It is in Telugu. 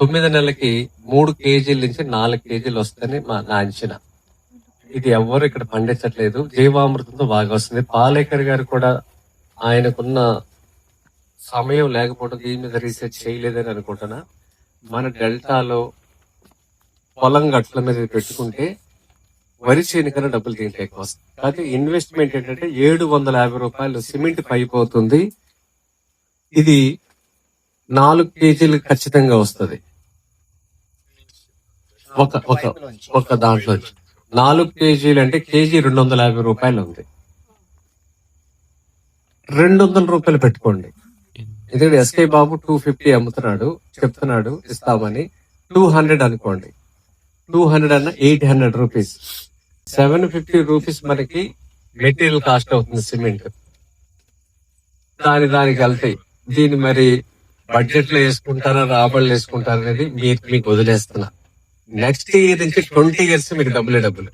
9 నెలలకి 3 కేజీల నుంచి 4 కేజీలు వస్తుందని నా అంచనా. ఇది ఎవ్వరు ఇక్కడ పండించట్లేదు. జీవామృతంతో బాగా వస్తుంది. పాలేకర్ గారు కూడా ఆయనకున్న సమయం లేకపోవడం దీని మీద రీసెర్చ్ చేయలేదని అనుకుంటున్నా. మన డెల్టాలో పొలం గట్ల మీద పెట్టుకుంటే వరి చేను కన్నా డబ్బులు దీంట్లో ఎక్కువ వస్తుంది. కానీ ఇన్వెస్ట్మెంట్ ఏంటంటే 750 రూపాయలు సిమెంట్ పైప్ అవుతుంది. ఇది 4 కేజీలు ఖచ్చితంగా వస్తుంది. ఒక దాంట్లో 4 కేజీలు అంటే కేజీ 250 రూపాయలు ఉంది. 200 రూపాయలు పెట్టుకోండి. ఎందుకంటే ఎస్కే బాబు 250 అమ్ముతున్నాడు, చెప్తున్నాడు ఇస్తామని. 200 అనుకోండి. 200 అన్న 800 రూపీస్. 750 రూపీస్ మనకి మెటీరియల్ కాస్ట్ అవుతుంది సిమెంట్. దానికి వెళ్తాయి. దీన్ని మరి బడ్జెట్ లో వేసుకుంటారా, రాబడులు వేసుకుంటారా అనేది మీకు వదిలేస్తున్నా. నెక్స్ట్ ఇయర్ నుంచి 20 ఇయర్స్ మీకు డబ్బులే డబ్బులు.